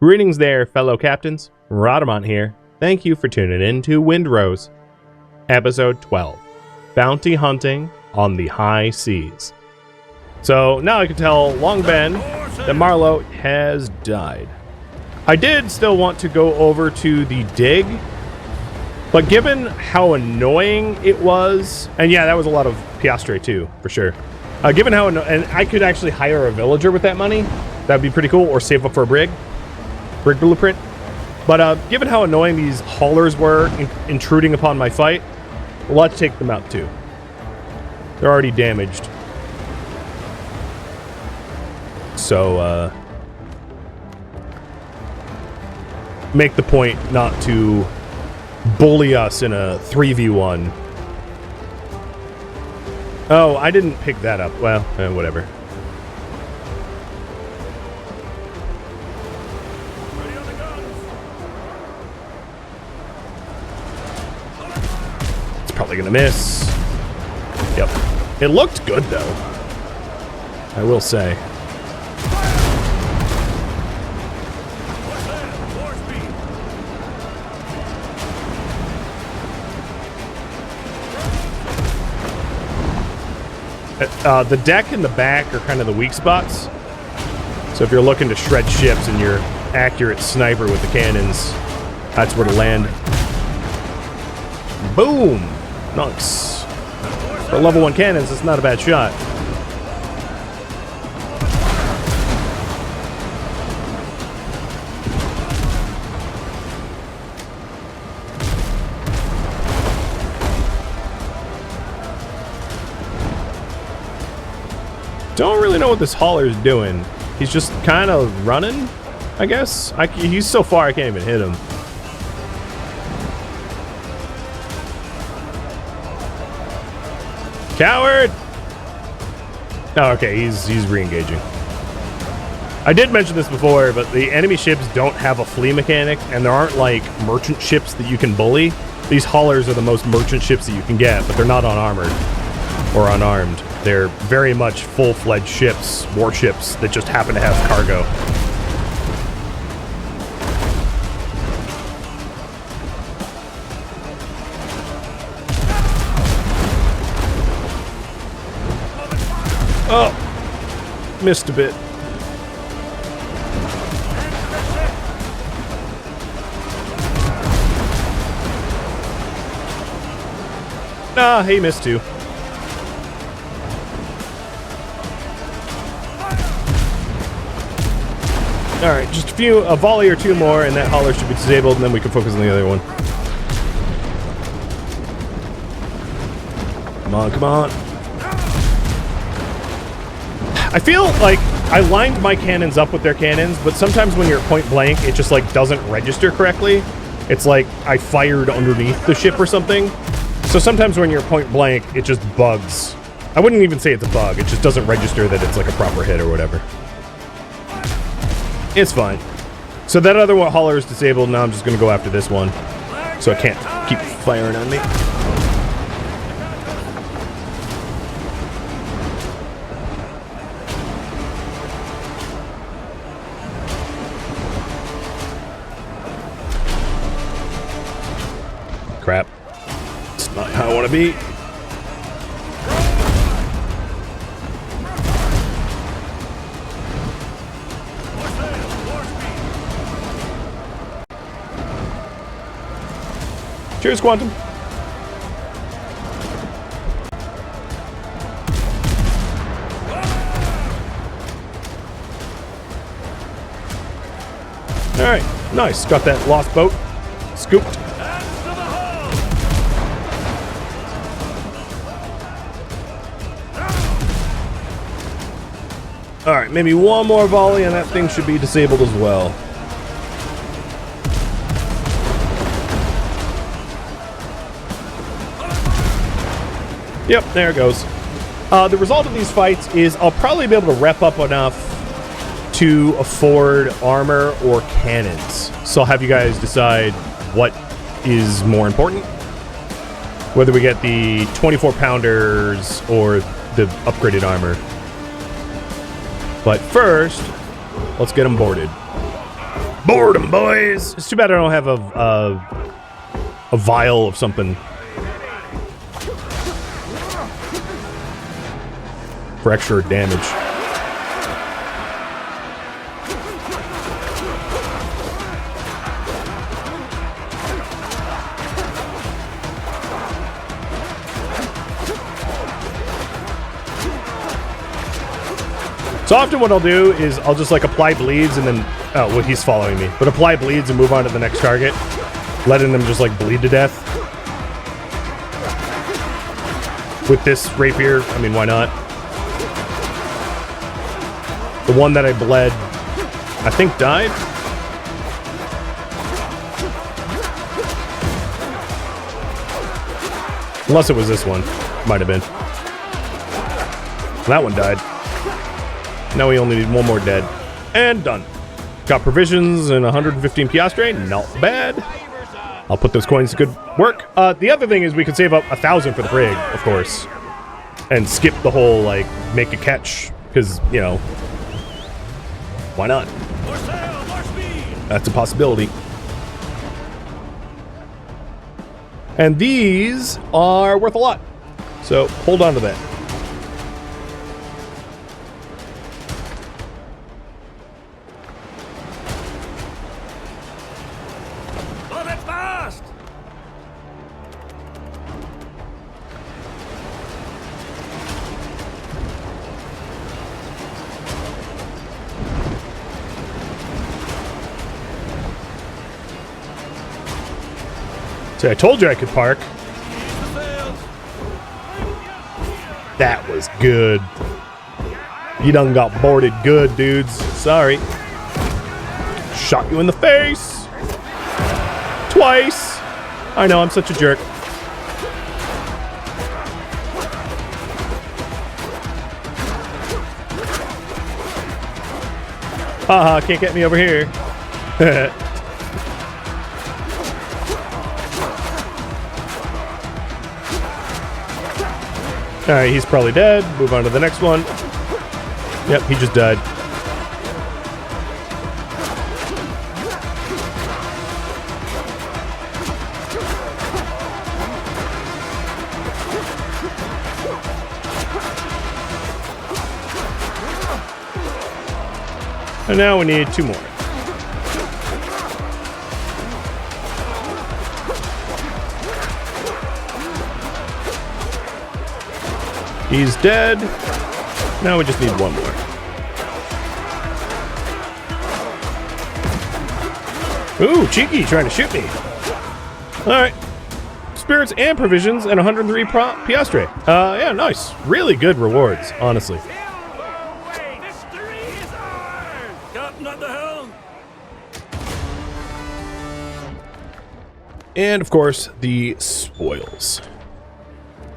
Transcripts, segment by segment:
Greetings there, fellow captains. Rhadamant here. Thank you for tuning in to Windrose, Episode 12, Bounty Hunting on the High Seas. So now I can tell Long Ben that Marlowe has died. I did still want to go over to the dig, but given how annoying it was, and yeah, that was a lot of piastre too, for sure. Given how and I could actually hire a villager with that money, that'd be pretty cool, or save up for a brig blueprint. But given how annoying these haulers were intruding upon my fight, let's take them out too. They're already damaged. So, make the point not to bully us in a 3v1. Oh, I didn't pick that up. Well, whatever. It's probably gonna miss. Yep. It looked good, though. I will say. The deck and the back are kind of the weak spots. So if you're looking to shred ships and you're accurate sniper with the cannons, that's where to land. Boom! Nice. For level 1 cannons, it's not a bad shot. Don't really know what this hauler's doing. He's just kind of running, I guess. He's so far I can't even hit him. Coward! Oh, okay, he's re-engaging. I did mention this before, but the enemy ships don't have a flee mechanic, and there aren't, like, merchant ships that you can bully. These haulers are the most merchant ships that you can get, but they're not unarmored or unarmed. They're very much full-fledged ships, warships, that just happen to have cargo. Oh! Missed a bit. Ah, he missed too. Alright, just a volley or two more, and that hauler should be disabled, and then we can focus on the other one. Come on, come on. I feel like I lined my cannons up with their cannons, but sometimes when you're at point blank, it just, like, doesn't register correctly. It's like I fired underneath the ship or something. So sometimes when you're at point blank, it just bugs. I wouldn't even say it's a bug, it just doesn't register that it's, like, a proper hit or whatever. It's fine. So that other hauler is disabled. Now I'm just going to go after this one. So I can't keep firing on me. Crap. It's not how I want to be. Cheers, Quantum. Alright, nice. Got that lost boat scooped. Alright, maybe one more volley and that thing should be disabled as well. Yep, there it goes. The result of these fights is I'll probably be able to rep up enough to afford armor or cannons. So I'll have you guys decide what is more important. Whether we get the 24-pounders or the upgraded armor. But first, let's get them boarded. Boredom, boys. It's too bad I don't have a vial of something for extra damage. So often what I'll do is I'll just like apply bleeds and then, oh, well, he's following me, but apply bleeds and move on to the next target, letting them just like bleed to death. With this rapier, I mean, why not? The one that I bled, I think died. Unless it was this one. Might have been. That one died. Now we only need one more dead. And done. Got provisions and 115 piastre. Not bad. I'll put those coins to good work. The other thing is we could save up 1,000 for the brig, of course. And skip the whole, like, make a catch. Because, you know, why not? That's a possibility. And these are worth a lot. So hold on to that. See, I told you I could park. That was good. You done got boarded good, dudes. Sorry. Shot you in the face. Twice. I know, I'm such a jerk. Haha, can't get me over here. Alright, he's probably dead. Move on to the next one. Yep, he just died. And now we need 2 more. He's dead. Now we just need 1 more. Ooh, cheeky, trying to shoot me. Alright. Spirits and provisions and 103 piastre. Yeah, nice. Really good rewards, honestly. And, of course, the spoils.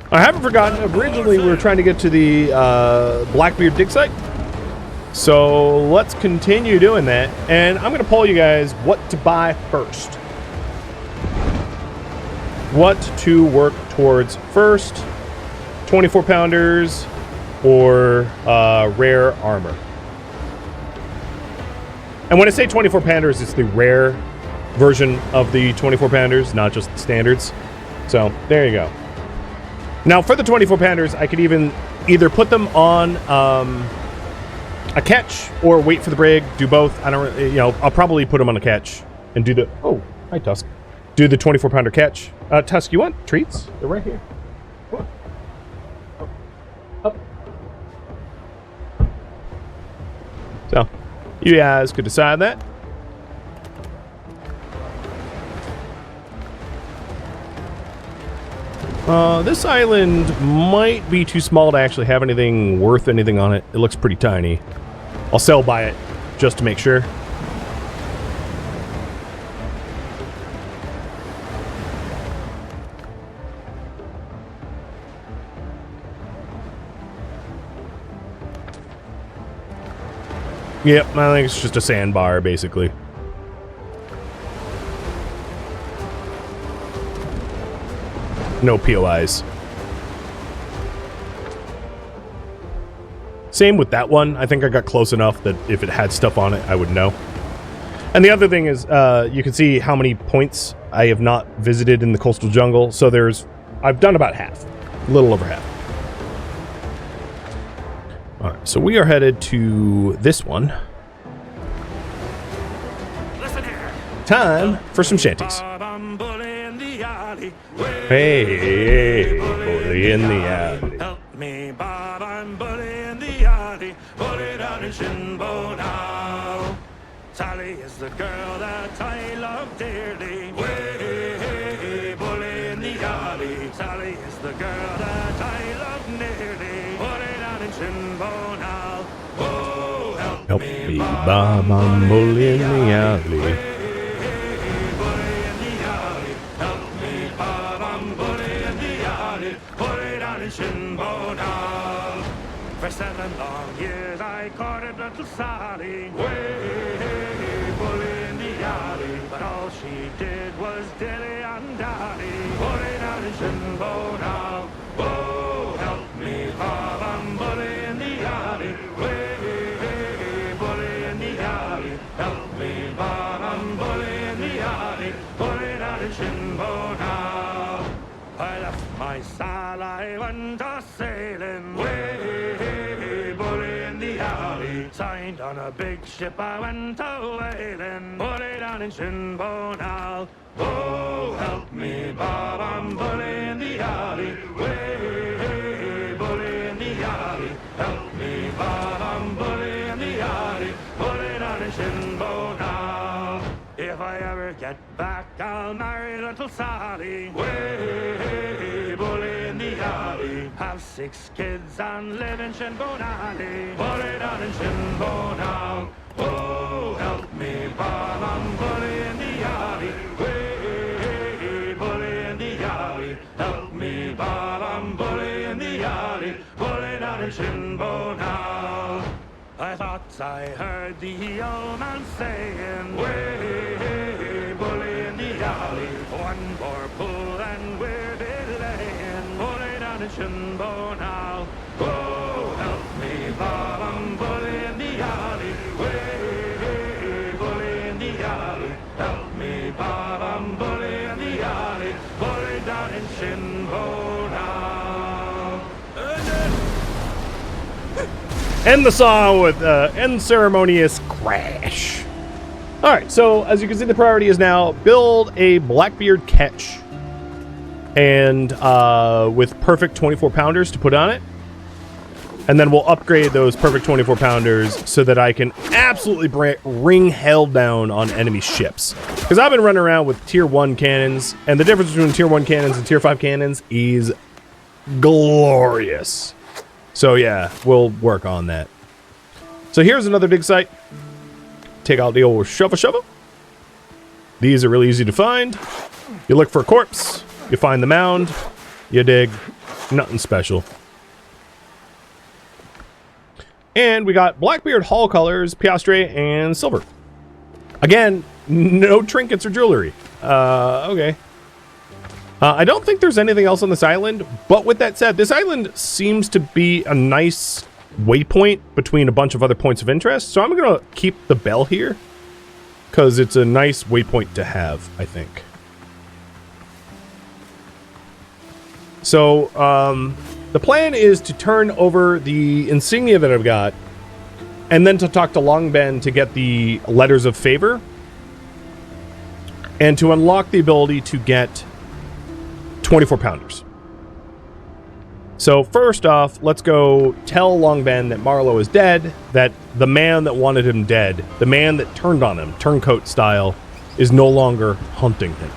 I haven't forgotten, originally we were trying to get to the Blackbeard dig site. So let's continue doing that. And I'm going to poll you guys what to buy first. What to work towards first. 24 pounders or rare armor. And when I say 24 pounders, it's the rare version of the 24 pounders, not just the standards. So there you go. Now for the 24 pounders, I could either put them on a ketch or wait for the brig. Do both. I don't, you know, I'll probably put them on a ketch and do the. Oh, hi Tusk. Do the 24 pounder ketch. Tusk, you want treats? They're right here. Come on. Up. So you guys could decide that. This island might be too small to actually have anything worth anything on it. It looks pretty tiny. I'll sell by it just to make sure. Yep, I think it's just a sandbar, basically. No POIs. Same with that one. I think I got close enough that if it had stuff on it, I would know. And the other thing is, you can see how many points I have not visited in the coastal jungle. So I've done about half, a little over half. All right, so we are headed to this one. Listen here. Time for some shanties. Hey, bully in the alley. Help me, Bob, I'm bully in the alley. Bully down in Shinbo now. Sally is the girl that I love dearly. Way, bully in the alley. Sally is the girl that I love nearly. Bully down in Shinbo now. Oh, help me, Bob, I'm bully in the alley. For 7 long years I courted little Sally, way bully in the alley. But all she did was dilly and dally, bully down in Shinbo now. Oh, help me, Bob, I'm bully in the alley, way bully in the alley. Help me, Bob, I'm bully in the alley, bully down in Shinbo now. I left my stall, I went a-sailing, way bully in the alley. Signed on a big ship, I went a-whaling, bully down in Shinbo now. Oh, help me, Bob, I'm bully in the alley, way bully in the alley. Help me, Bob, I'm bully in the alley, bully down in Shinbo now. If I ever get back, I'll marry little Sally, way bully in the alley. Have 6 kids and live in Shinbo Alley, bully down in Shinbo now. Oh, help me, Bob, I'm bully in the alley, way bully in the alley. Help me, Bob, I'm bully in the alley, bully down in Shinbo now. I thought I heard the old man saying, way bully in the alley. One more pull and we're delaying, bully down in Shinbo now. Oh, help me, Bob, I'm bully in the alley, way bully in the alley. Help me, Bob, I'm bully in the alley, bully down in Shinbo now. End the song with unceremonious crash. All right, so as you can see, the priority is now build a Blackbeard ketch, and with perfect 24 pounders to put on it, and then we'll upgrade those perfect 24 pounders so that I can absolutely ring hell down on enemy ships. Because I've been running around with tier 1 cannons, and the difference between tier 1 cannons and tier 5 cannons is glorious. So yeah, we'll work on that. So here's another dig site. Take out the old shovel. These are really easy to find. You look for a corpse, you find the mound, you dig. Nothing special. And we got Blackbeard hull colors, piastre, and silver. Again, no trinkets or jewelry. Okay. I don't think there's anything else on this island, but with that said, this island seems to be a nice waypoint between a bunch of other points of interest, so I'm going to keep the bell here, because it's a nice waypoint to have, I think. So, the plan is to turn over the insignia that I've got, and then to talk to Longben to get the letters of favor, and to unlock the ability to get 24 pounders. So first off, let's go tell Longben that Marlowe is dead, that the man that wanted him dead, the man that turned on him, turncoat style, is no longer hunting him.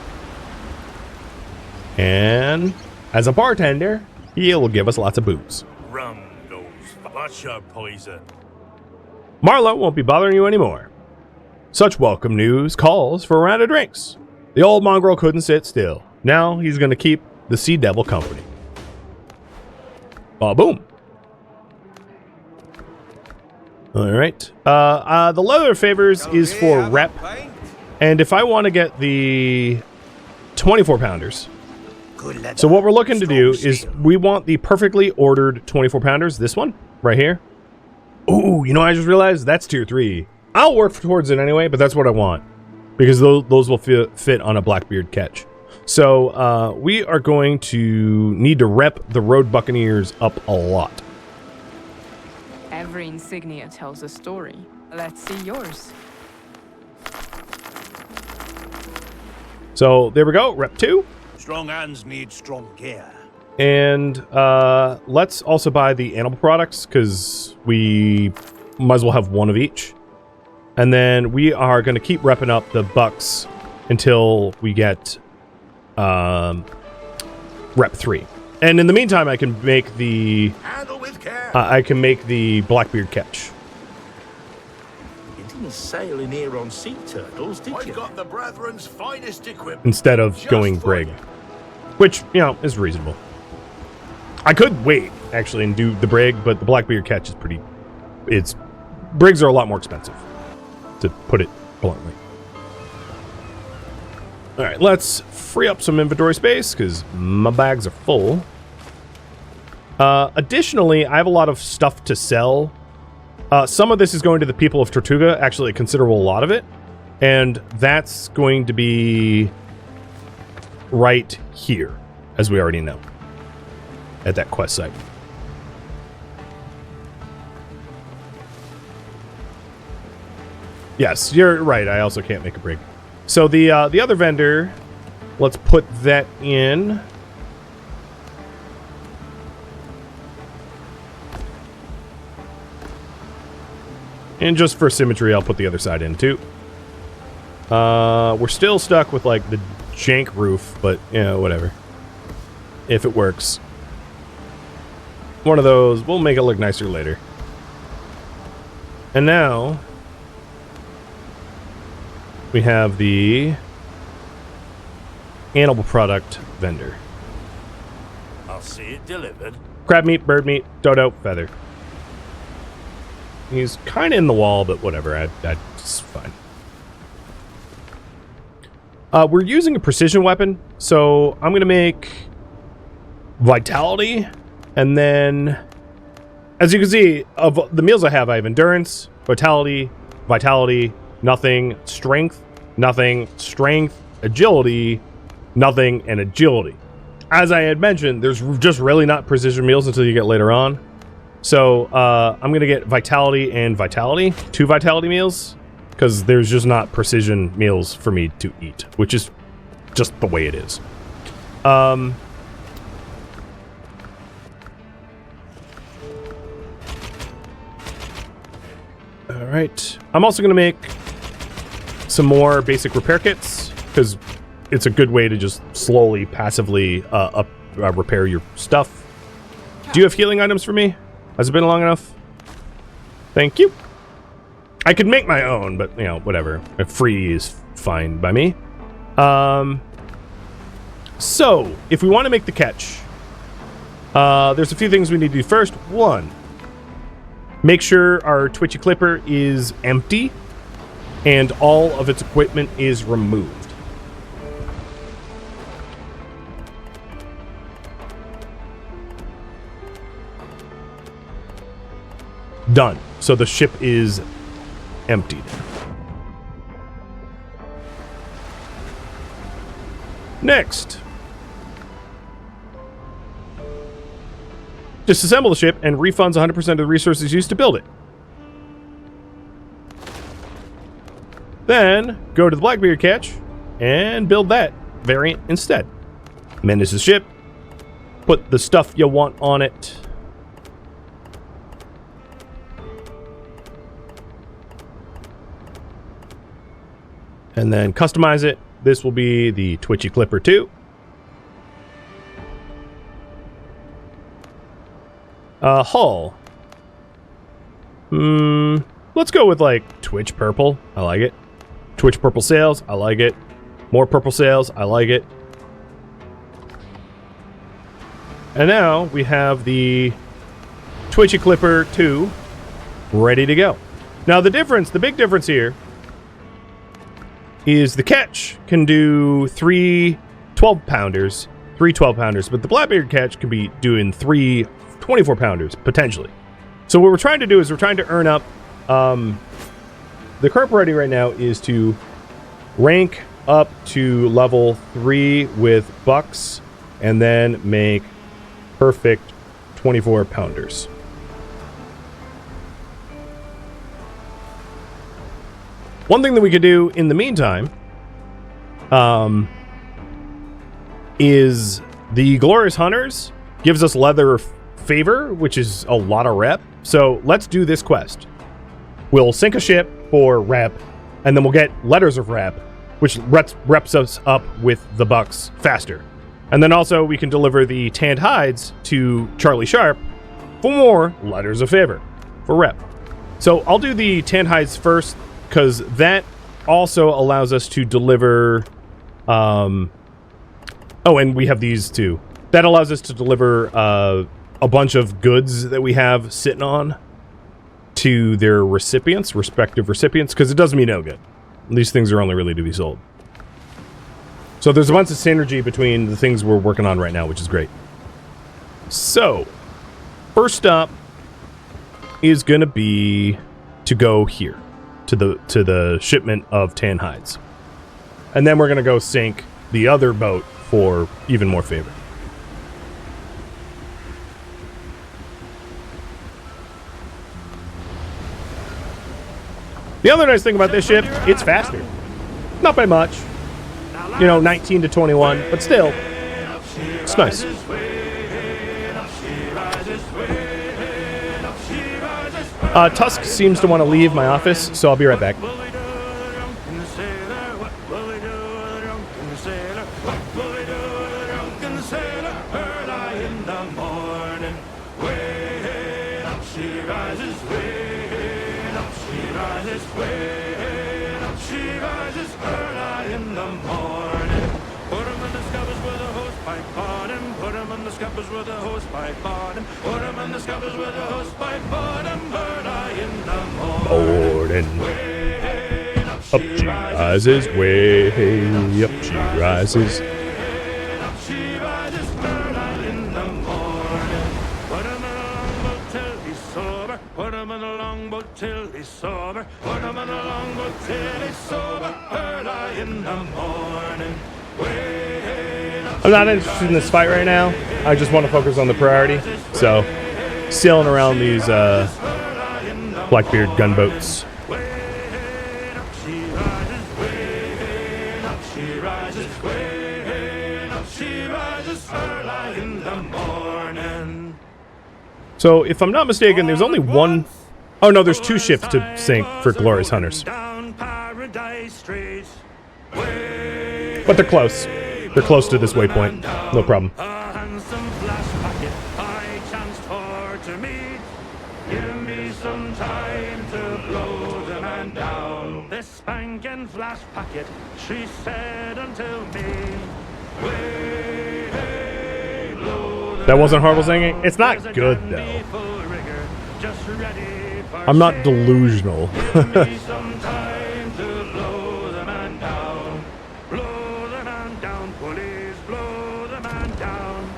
And as a bartender, he'll give us lots of booze. Rum goes, what's your poison? Marlowe won't be bothering you anymore. Such welcome news calls for a round of drinks. The old mongrel couldn't sit still. Now he's going to keep the Sea Devil company. Boom. All right. The leather favors is for rep. And if I want to get the 24 pounders. So what we're looking to do is we want the perfectly ordered 24 pounders. This one right here. Ooh, you know, I just realized that's tier 3. I'll work towards it anyway, but that's what I want. Because those will fit on a Blackbeard ketch. So we are going to need to rep the Road Buccaneers up a lot. Every insignia tells a story. Let's see yours. So there we go, rep 2. Strong hands need strong gear. And let's also buy the animal products, because we might as well have one of each. And then we are going to keep repping up the bucks until we get rep 3. And in the meantime, I can make the Handle with care. I can make the Blackbeard ketch. You didn't sail in here on sea turtles, did you? I've got the Brethren's finest equipment. Instead of Just going for brig, you. which, you know, is reasonable. I could wait, actually, and do the brig, but the Blackbeard ketch is pretty... Brigs are a lot more expensive, to put it bluntly. Alright, let's free up some inventory space, because my bags are full. Additionally, I have a lot of stuff to sell. Some of this is going to the people of Tortuga, actually a considerable lot of it. And that's going to be right here, as we already know, at that quest site. Yes, you're right. I also can't make a brig. So the other vendor, let's put that in. And just for symmetry, I'll put the other side in too. We're still stuck with like the jank roof, but you know, whatever. If it works. One of those, we'll make it look nicer later. And now we have the animal product vendor. I'll see it delivered. Crab meat, bird meat, dodo, feather. He's kind of in the wall, but whatever. That's fine. We're using a precision weapon, so I'm going to make vitality, and then, as you can see, of the meals I have endurance, vitality, nothing, strength, agility, nothing, and agility. As I had mentioned, there's just really not precision meals until you get later on. So I'm going to get vitality and vitality, 2 vitality meals, because there's just not precision meals for me to eat, which is just the way it is. All right. I'm also going to make some more basic repair kits, because it's a good way to just slowly, passively repair your stuff. Do you have healing items for me? Has it been long enough? Thank you. I could make my own, but, you know, whatever. Free is fine by me. So, if we want to make the ketch, there's a few things we need to do first. 1, make sure our twitchy clipper is empty and all of its equipment is removed. Done. So the ship is emptied. Next, disassemble the ship and refunds 100% of the resources used to build it. Then go to the Blackbeard ketch and build that variant instead. Manage the ship, put the stuff you want on it. And then customize it. This will be the Twitchy Clipper 2. Hull. Let's go with like Twitch Purple. I like it. Twitch Purple Sails. I like it. More purple sails. I like it. And now we have the Twitchy Clipper 2 ready to go. Now the big difference here is the ketch can do 3 12-pounders, but the Blackbeard ketch can be doing 3 24-pounders, potentially. So what we're trying to do is we're trying to earn up the current priority right now is to rank up to level 3 with bucks, and then make perfect 24 pounders. One thing that we could do in the meantime is the Glorious Hunters gives us leather favor, which is a lot of rep. So let's do this quest. We'll sink a ship for rep, and then we'll get letters of rep, which reps us up with the bucks faster. And then also we can deliver the tanned hides to Charlie Sharp for more letters of favor for rep. So I'll do the tanned hides first, because that also allows us to deliver... oh, and we have these too. That allows us to deliver a bunch of goods that we have sitting on to their recipients, respective recipients, because it does me no good. These things are only really to be sold. So there's a bunch of synergy between the things we're working on right now, which is great. So, first up is going to be to go here, to the shipment of tan hides. And then we're going to go sink the other boat for even more favor. The other nice thing about this ship, it's faster. Not by much. You know, 19 to 21, but still, it's nice. Tusk seems to want to leave my office, so I'll be right back. With a hose pipe on him, put him in the scuppers with a hose pipe on him, bird eye in the morning. Up she rises, way up she rises. Up she rises, bird eye in the morning. Put him in a longboat till he's sober, put him in a longboat till he's sober, put him in a longboat till he's sober, bird eye in the morning. I'm not interested in this fight right now. I just want to focus on the priority. So, sailing around these Blackbeard gunboats. So, if I'm not mistaken, there's only one... Oh no, there's 2 ships to sink for Glorious Hunters. But they're close. They're close to this waypoint. No problem. A handsome flash packet I chanced for to meet. Give me some time to blow the man down. This spanking flash packet, she said until me. Way, blow That wasn't horrible singing. It's not good though. I'm not delusional. Give me some time to blow the man down. Blow the man down, police, blow the man down.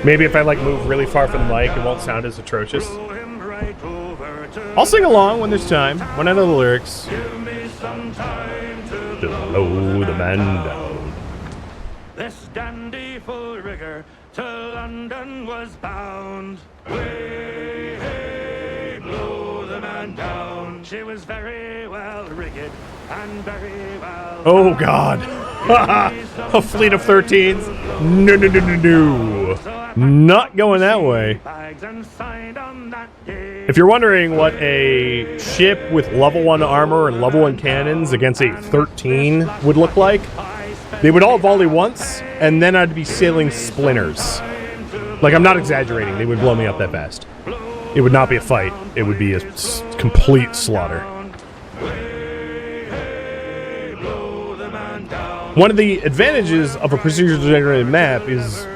Maybe if I like move really far from the mic, it won't sound as atrocious. Blow him right over to I'll sing along when there's time, when I know the lyrics. give me some time to Blow the man down. This dandy full rigger to London was bound. Way, blow the man down. She was very well rigged and very well. Oh god. A fleet of 13s? No, no, no, no, no. Not going that way. If you're wondering what a ship with level 1 armor and level 1 cannons against a 13 would look like, they would all volley once, and then I'd be sailing splinters. Like, I'm not exaggerating. They would blow me up that fast. It would not be a fight. It would be a complete slaughter. One of the advantages of a procedurally generated map is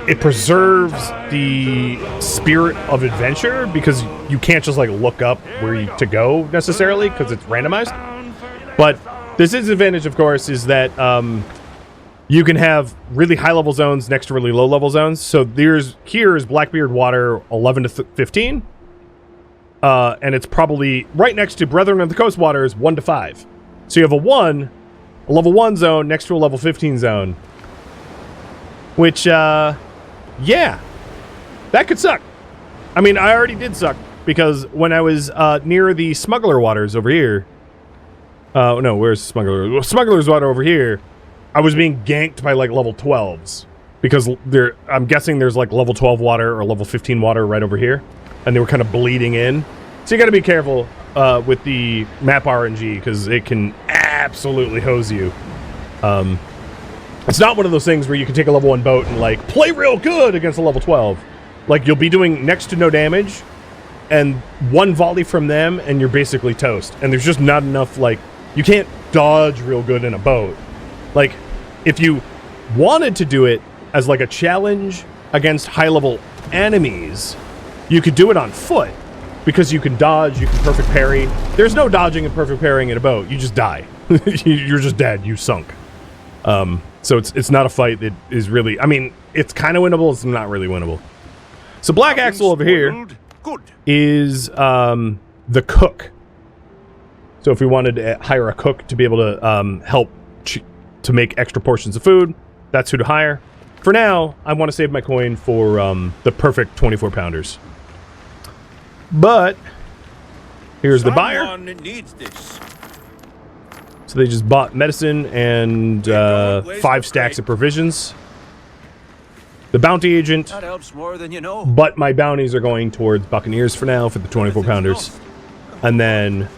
it preserves the spirit of adventure, because you can't just like look up to go necessarily, because it's randomized. But this disadvantage, of course, is that you can have really high level zones next to really low level zones. So here is Blackbeard water 11 to 15. and it's probably right next to Brethren of the Coast Waters 1 to 5. So you have a level 1 zone next to a level 15 zone. Which, yeah, that could suck. I mean, I already did suck, because when I was near the Smuggler Waters over here, no, where's Smuggler? Smuggler's Water over here, I was being ganked by, like, level 12s, because I'm guessing there's, like, level 12 water or level 15 water right over here, and they were kind of bleeding in. So you gotta be careful with the map RNG, because it can absolutely hose you. It's not one of those things where you can take a level 1 boat and, like, play real good against a level 12. Like, you'll be doing next to no damage, and one volley from them, and you're basically toast. And there's just not enough, like, you can't dodge real good in a boat. Like, if you wanted to do it as, like, a challenge against high-level enemies, you could do it on foot, because you can dodge, you can perfect parry. There's no dodging and perfect parrying in a boat. You just die. You're just dead. You sunk. So it's not a fight that is really... I mean, it's kind of winnable. It's not really winnable. So Black Axle over here is the cook. So if we wanted to hire a cook to be able to help to make extra portions of food, that's who to hire. For now, I want to save my coin for the perfect 24-pounders. But here's the buyer. Needs this. So they just bought medicine and 5 stacks of provisions. The bounty agent. That helps more than you know. But my bounties are going towards Buccaneers for now for the 24-pounders. And then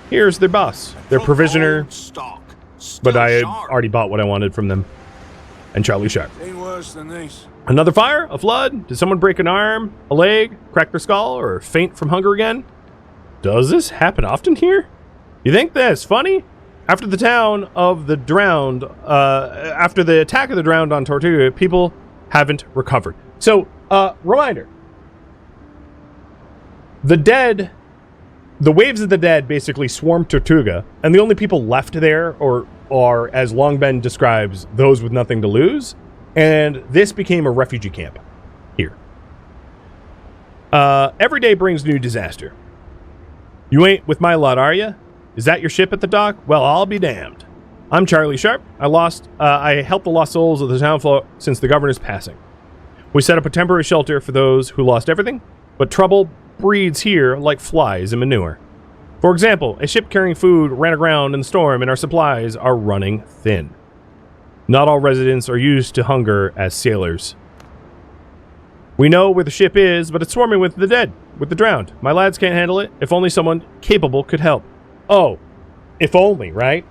here's their boss. Their provisioner. But I already bought what I wanted from them. And Charlie Sharp. Ain't worse than these. Another fire? A flood? Did someone break an arm, a leg, crack their skull, or faint from hunger again? Does this happen often here? You think that's funny? After the town of the drowned, after the attack of the drowned on Tortuga, people haven't recovered. So, reminder. The dead, the waves of the dead basically swarm Tortuga, and the only people left there are, as Longben describes, those with nothing to lose, and this became a refugee camp here. Every day brings new disaster. You ain't with my lot, are ya? Is that your ship at the dock? Well, I'll be damned. I'm Charlie Sharp. I helped the lost souls of the town since the governor's passing. We set up a temporary shelter for those who lost everything, but trouble breeds here like flies in manure. For example, a ship carrying food ran aground in the storm and our supplies are running thin. Not all residents are used to hunger as sailors. We know where the ship is, but it's swarming with the dead, with the drowned. My lads can't handle it. If only someone capable could help. Oh, if only, right?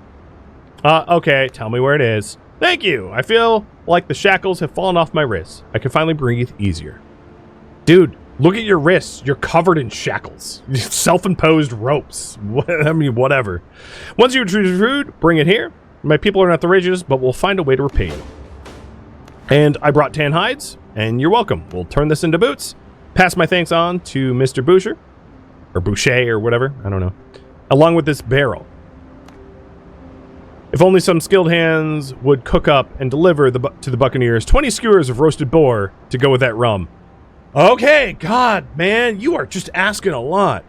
Okay, tell me where it is. Thank you. I feel like the shackles have fallen off my wrists. I can finally breathe easier. Dude, look at your wrists. You're covered in shackles. Self-imposed ropes. I mean, whatever. Once you retrieve food, bring it here. My people are not the richest, but we'll find a way to repay you. And I brought tan hides, and you're welcome. We'll turn this into boots. Pass my thanks on to Mr. Boucher, or Boucher, or whatever. I don't know. Along with this barrel. If only some skilled hands would cook up and deliver to the Buccaneers 20 skewers of roasted boar to go with that rum. Okay, God, man, you are just asking a lot.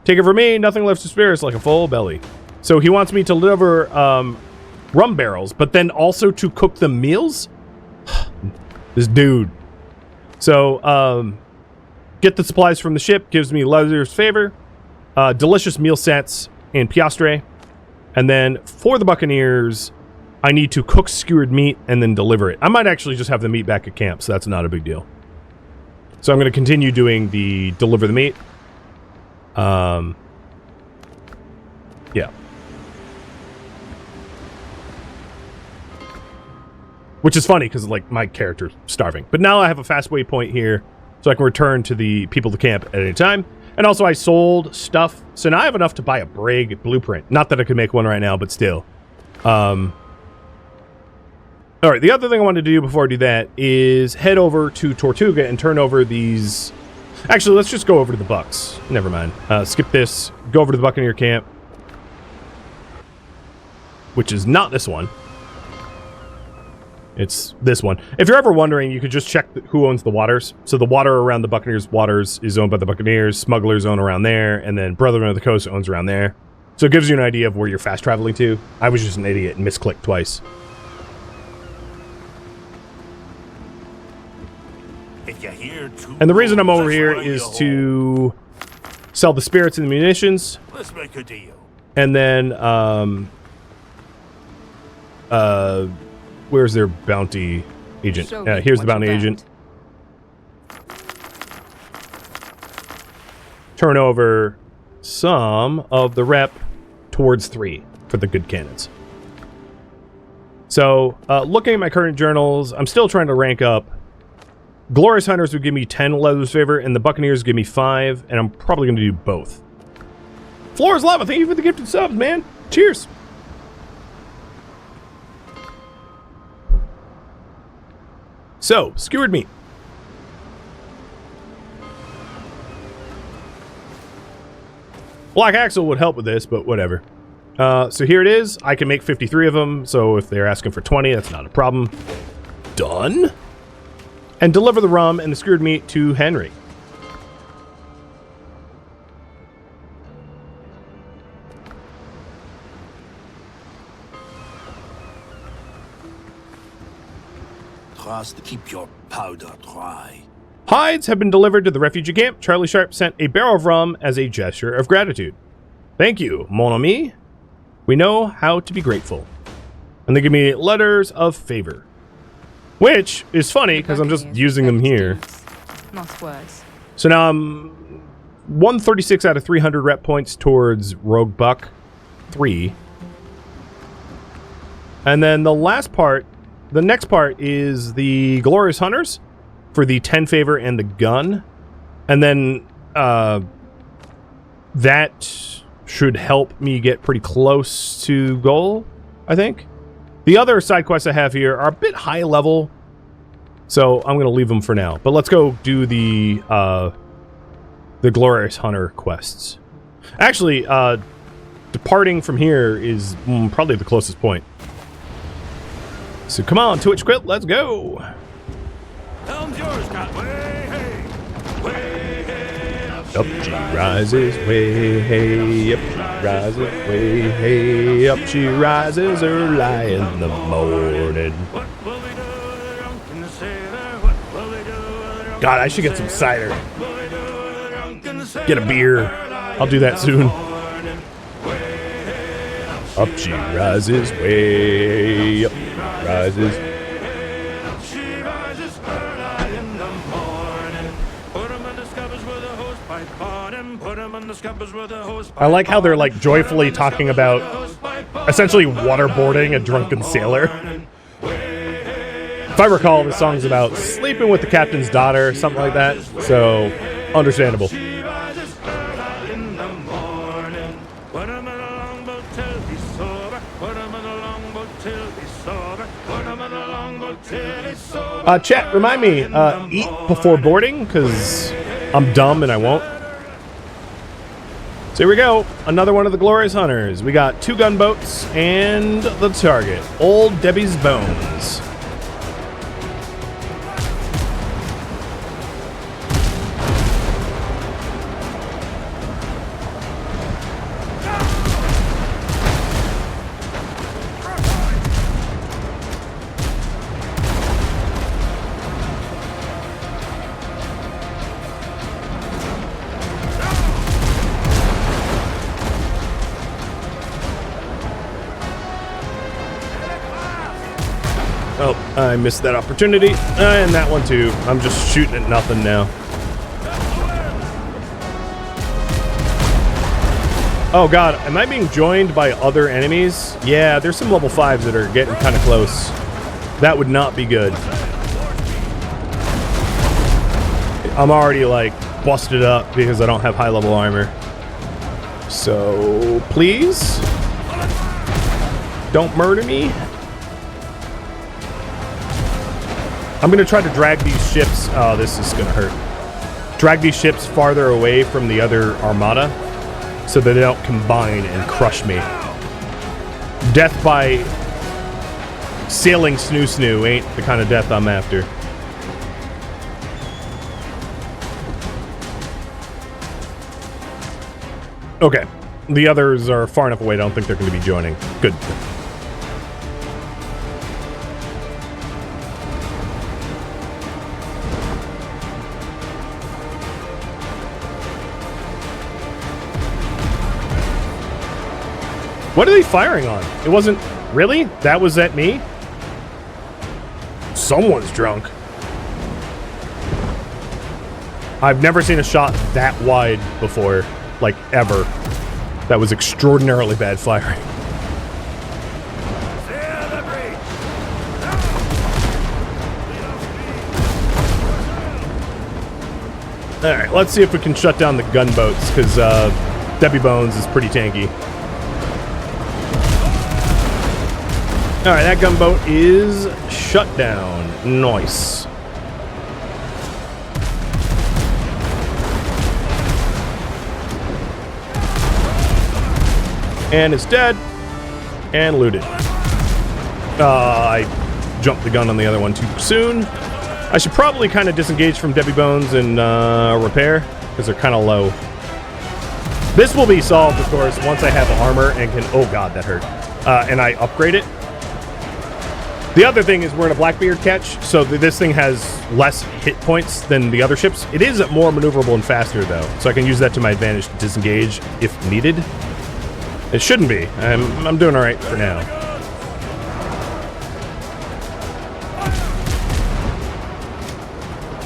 Take it from me, nothing left to spare. It's like a full belly. So he wants me to deliver rum barrels, but then also to cook the meals? This dude. So, get the supplies from the ship, gives me Leather's favor. Delicious meal sets and piastre. And then for the Buccaneers, I need to cook skewered meat and then deliver it. I might actually just have the meat back at camp, so that's not a big deal. So I'm going to continue doing the deliver the meat. Yeah. Which is funny because, like, my character's starving. But now I have a fast waypoint here, so I can return to the people of the camp at any time. And also I sold stuff, so now I have enough to buy a brig blueprint. Not that I could make one right now, but still. Alright, the other thing I wanted to do before I do that is head over to Tortuga and turn over these... Actually, let's just go over to the Bucks. Never mind. Skip this. Go over to the Buccaneer camp. Which is not this one. It's this one. If you're ever wondering, you could just check who owns the waters. So the water around the Buccaneers waters is owned by the Buccaneers. Smugglers own around there, and then Brotherhood of the Coast owns around there. So it gives you an idea of where you're fast traveling to. I was just an idiot and misclicked twice. If you hear too And the reason I'm over that's here where is you to sell the spirits and the munitions. hold. Let's make a deal. And then, where's their bounty agent? Show me Here's the what bounty you agent. Turn over some of the rep towards 3 for the good cannons. So, looking at my current journals, I'm still trying to rank up. Glorious Hunters would give me 10 Leather's Favor, and the Buccaneers give me 5, and I'm probably going to do both. Floor's Lava, thank you for the gifted subs, man. Cheers. So, skewered meat. Black Axle would help with this, but whatever. So here it is. I can make 53 of them, so if they're asking for 20, that's not a problem. Done. And deliver the rum and the skewered meat to Henry. Trust to keep your powder dry. Hides have been delivered to the refugee camp. Charlie Sharp sent a barrel of rum as a gesture of gratitude. Thank you, mon ami. We know how to be grateful. And they give me letters of favor. Which is funny, because I'm just using them here. Deeds, not words. So now I'm 136 out of 300 rep points towards Rogue Buck 3. And then the last part, the next part is the Glorious Hunters for the 10 favor and the gun. And then that should help me get pretty close to goal, I think. The other side quests I have here are a bit high level, so I'm going to leave them for now. But let's go do the Glorious Hunter quests. Actually, departing from here is probably the closest point. So come on, Twitch Quit, let's go. Helm's yours, Scott. Way, hey. Way, hey. Up she rises, way, hey. Up she rises, way, hey. Up she rises early in the morning. What will we do with the drunken sailor? What will we do with the drunken God, I should get some cider. What will we do with the drunken sailor? Get a beer. I'll do that soon. Morning. Way, hey. Up she rises, way up she rises. She rises early in the morning. Put 'em in the scuppers with a hose pipe on him. Put 'em in the scuppers with a hose pipe. I like how they're like joyfully talking about essentially waterboarding a drunken sailor. If I recall, the song's about sleeping with the captain's daughter, something like that. So, understandable. She rises early in the morning. Put 'em in a longboat till he's sober. Put 'em in a longboat till he's sober. Put 'em in a longboat till he's sober. Chat, remind me, eat before boarding, because I'm dumb and I won't. So here we go. Another one of the Glorious Hunters. We got 2 gunboats and the target. Old Debbie's Bones. Oh, I missed that opportunity. And that one too. I'm just shooting at nothing now. Oh god, am I being joined by other enemies? Yeah, there's some level 5s that are getting kind of close. That would not be good. I'm already like busted up because I don't have high level armor. So, please? Don't murder me. I'm going to try to drag these ships. Oh, this is going to hurt. Drag these ships farther away from the other armada so that they don't combine and crush me. Death by sailing snoo ain't the kind of death I'm after. Okay. The others are far enough away, I don't think they're going to be joining. Good. What are they firing on? It wasn't... Really? That was at me? Someone's drunk. I've never seen a shot that wide before. Like, ever. That was extraordinarily bad firing. Alright, let's see if we can shut down the gunboats, because Debbie Bones is pretty tanky. Alright, that gunboat is shut down. Nice. And it's dead. And looted. I jumped the gun on the other one too soon. I should probably kind of disengage from Debbie Bones and repair, because they're kind of low. This will be solved, of course, once I have armor and can... Oh god, that hurt. And I upgrade it. The other thing is we're in a Blackbeard ketch, so this thing has less hit points than the other ships. It is more maneuverable and faster, though, so I can use that to my advantage to disengage if needed. It shouldn't be. I'm doing all right for now.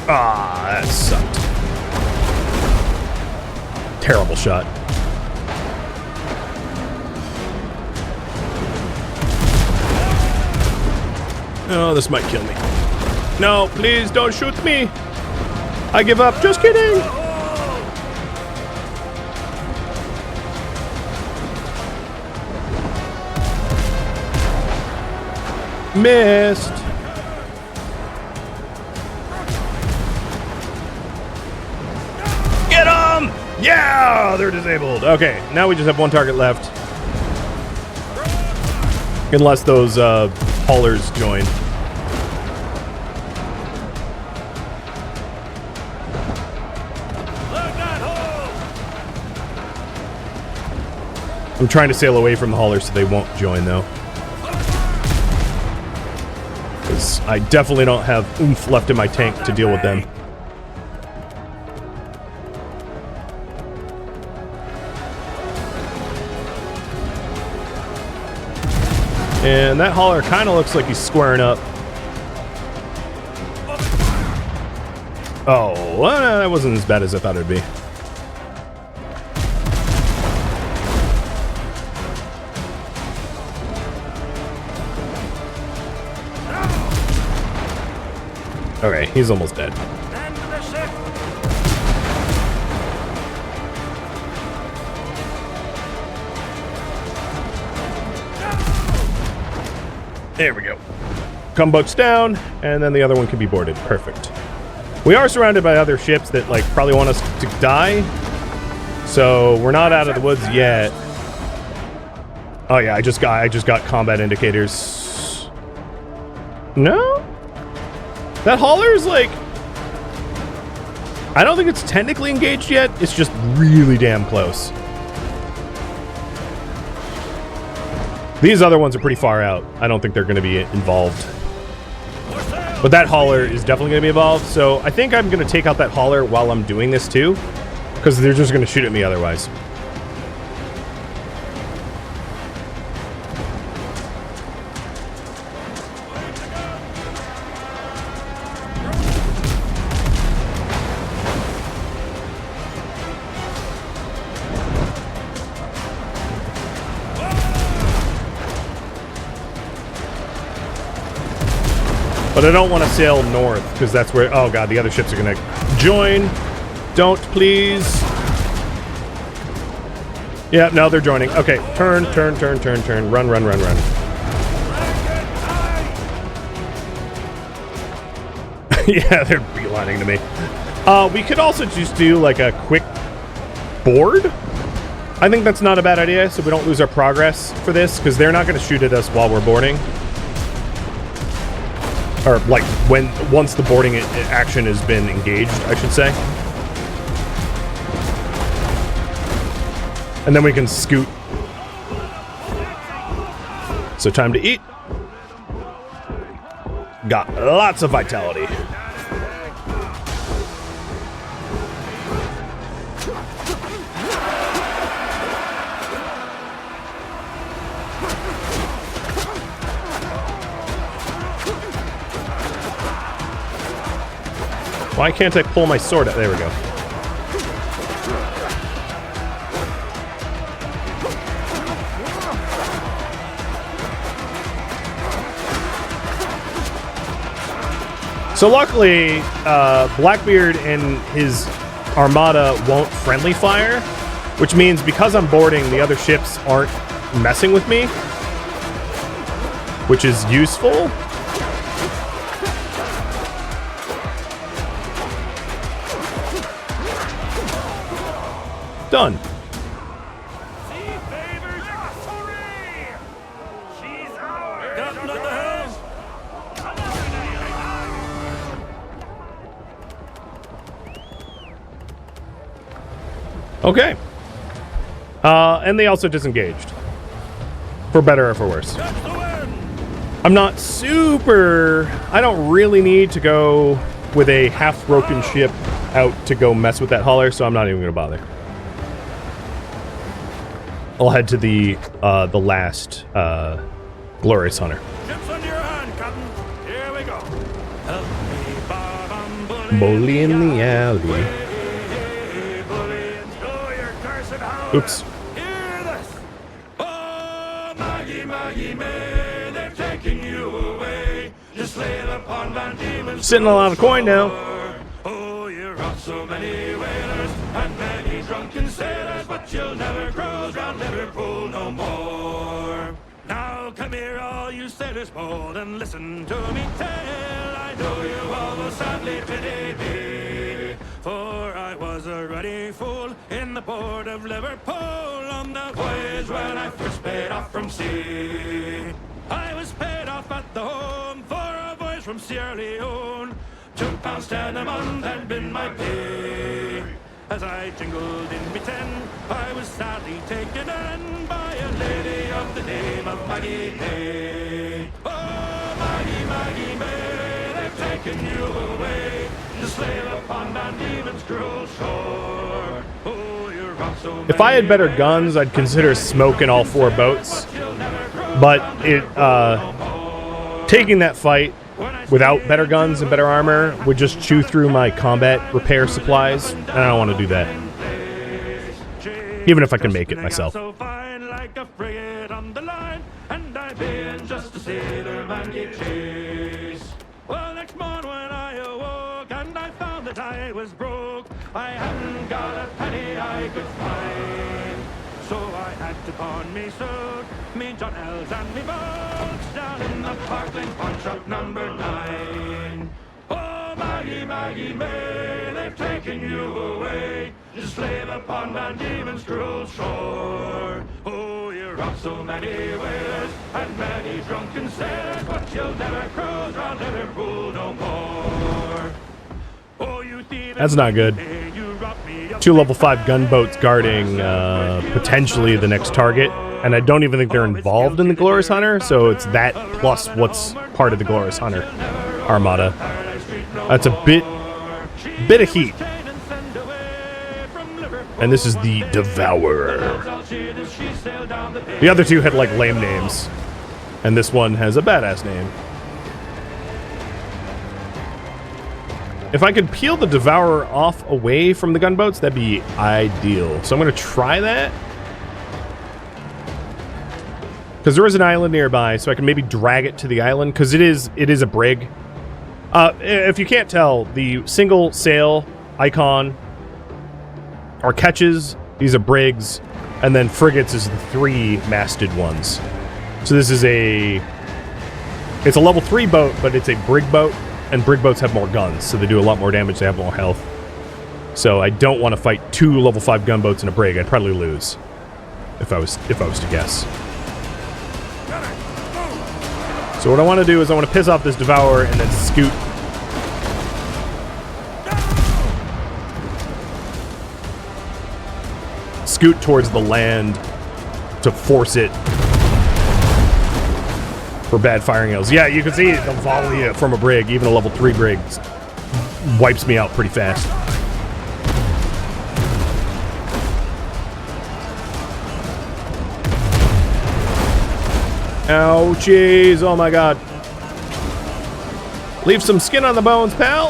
Ah, that sucked. Terrible shot. Oh, this might kill me. No, please don't shoot me. I give up. Just kidding. Missed. Get them! Yeah, they're disabled. Okay, now we just have one target left. Unless those haulers join. I'm trying to sail away from the haulers so they won't join, though. Because I definitely don't have oomph left in my tank to deal with them. And that hauler kind of looks like he's squaring up. Oh, well, that wasn't as bad as I thought it'd be. Okay, he's almost dead. There we go. Gunboat's down, and then the other one can be boarded. Perfect. We are surrounded by other ships that like probably want us to die, so we're not out of the woods yet. Oh yeah, I just got combat indicators. No? That hauler's like... I don't think it's technically engaged yet. It's just really damn close. These other ones are pretty far out. I don't think they're going to be involved. But that hauler is definitely going to be involved. So I think I'm going to take out that hauler while I'm doing this too. Because they're just going to shoot at me otherwise. But I don't want to sail north, because that's where... Oh, God, the other ships are going to join. Don't, please. Yeah, no, they're joining. Okay, turn. Run. Yeah, they're beelining to me. We could also just do, like, a quick board. I think that's not a bad idea, so we don't lose our progress for this, because they're not going to shoot at us while we're boarding. Or, like, once the boarding action has been engaged, I should say. And then we can scoot. So time to eat. Got lots of vitality. Why can't I pull my sword out? There we go. So luckily, Blackbeard and his armada won't friendly fire, which means because I'm boarding, the other ships aren't messing with me, which is useful. Done. Okay. And they also disengaged. For better or for worse. I'm not super... I don't really need to go with a half-broken ship out to go mess with that hauler, so I'm not even going to bother. I'll head to the last Glorious Hunter. Ships under your hand, Captain. Here we go. Help me, Bob, I'm Bully in the alley. Oops. Hear this! Oh, Maggie, Maggie May, they've taken you away. Just lay it upon Van Diemen's Sitting a lot of coin now. Oh, you're off so many whalers and many drunken sailors, but you'll never cruise round Liverpool no more. Now come here, all you sailors bold, and listen to me tell. I know you all will sadly pity me, for I was a ruddy fool in the port of Liverpool on the voyage when I first paid off from sea. I was paid off at the home for a voyage from Sierra Leone. £2.10 a month had been my pay. As I jingled in me 10, I was sadly taken in by a lady of the name of Maggie May. Oh, Maggie, Maggie May, they've taken you away to slave upon Van Diemen's cruel shore. Oh, you're off so If I had better guns, I'd consider smoking all 4 boats. But taking that fight without better guns and better armor would just chew through my combat repair supplies, and I don't want to do that. Even if I can make it myself. So fine like a frigate on the line, and I been just a sailor man get chase. Well, next morning when I awoke and I found that I was broke, I hadn't got a penny I could find. So I had to pawn me suit, me John L's and me boots down in the Parkland pawn shop number 9. Oh, Maggie, Maggie May, they've taken you away to slave upon Van Diemen's cruel shore. Oh, you're off so many whalers and many drunken sailors, but you'll never cruise round Liverpool no more. Oh, you thieving, That's not good. you robbed me of 2 level 5 gunboats guarding potentially the next target, and I don't even think they're involved in the Glorious Hunter, so it's that plus what's part of the Glorious Hunter armada. That's a bit of heat. And this is the Devourer. The other 2 had like lame names, and this one has a badass name. If I could peel the Devourer off away from the gunboats, that'd be ideal. So I'm going to try that. Because there is an island nearby, so I can maybe drag it to the island, because it is a brig. If you can't tell, the single sail icon are ketches, these are brigs, and then frigates is the 3-masted ones. So this is it's a level 3 boat, but it's a brig boat. And brig boats have more guns, so they do a lot more damage, they have more health. So I don't want to fight 2 level 5 gunboats in a brig. I'd probably lose if I was to guess. So what I want to do is I want to piss off this Devourer and then scoot. Scoot towards the land to force it for bad firing hills. Yeah, you can see the volley from a brig, even a level 3 brig, wipes me out pretty fast. Oh, jeez. Oh, my God. Leave some skin on the bones, pal.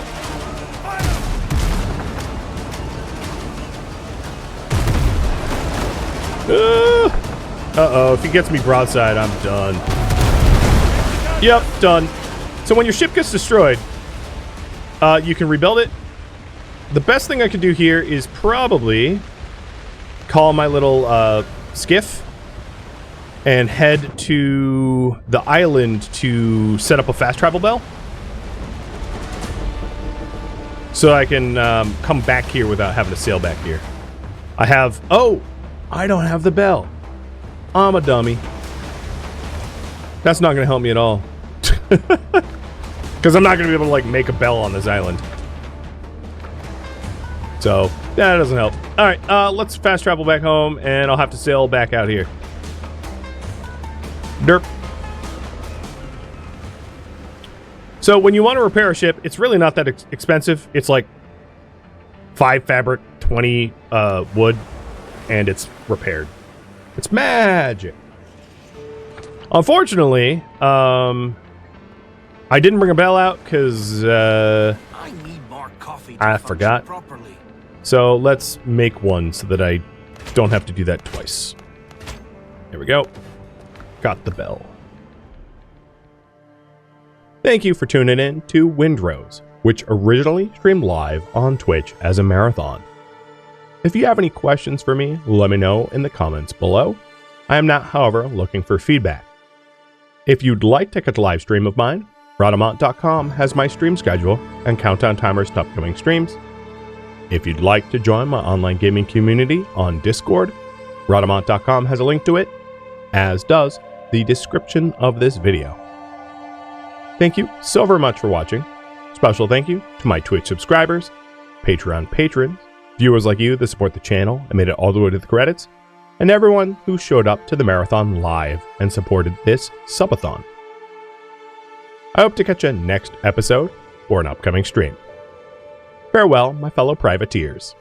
Uh-oh. If he gets me broadside, I'm done. Yep, done. So when your ship gets destroyed, you can rebuild it. The best thing I could do here is probably call my little skiff and head to the island to set up a fast travel bell. So I can come back here without having to sail back here. I have... Oh! I don't have the bell. I'm a dummy. That's not going to help me at all. Because I'm not going to be able to, like, make a bell on this island. So, that doesn't help. Alright, let's fast travel back home, and I'll have to sail back out here. Derp. So when you want to repair a ship, it's really not that expensive. It's like 5 fabric, 20 wood, and it's repaired. It's magic. Unfortunately, I didn't bring a bell out because I need more coffee to I function forgot. properly. So let's make one so that I don't have to do that twice. There we go. Got the bell. Thank you for tuning in to Windrose, which originally streamed live on Twitch as a marathon. If you have any questions for me, let me know in the comments below. I am not, however, looking for feedback. If you'd like to catch a live stream of mine, Rhadamant.com has my stream schedule and countdown timers to upcoming streams. If you'd like to join my online gaming community on Discord, Rhadamant.com has a link to it, as does the description of this video. Thank you so very much for watching. Special thank you to my Twitch subscribers, Patreon patrons, viewers like you that support the channel and made it all the way to the credits, and everyone who showed up to the marathon live and supported this subathon. I hope to catch you next episode or an upcoming stream. Farewell, my fellow privateers.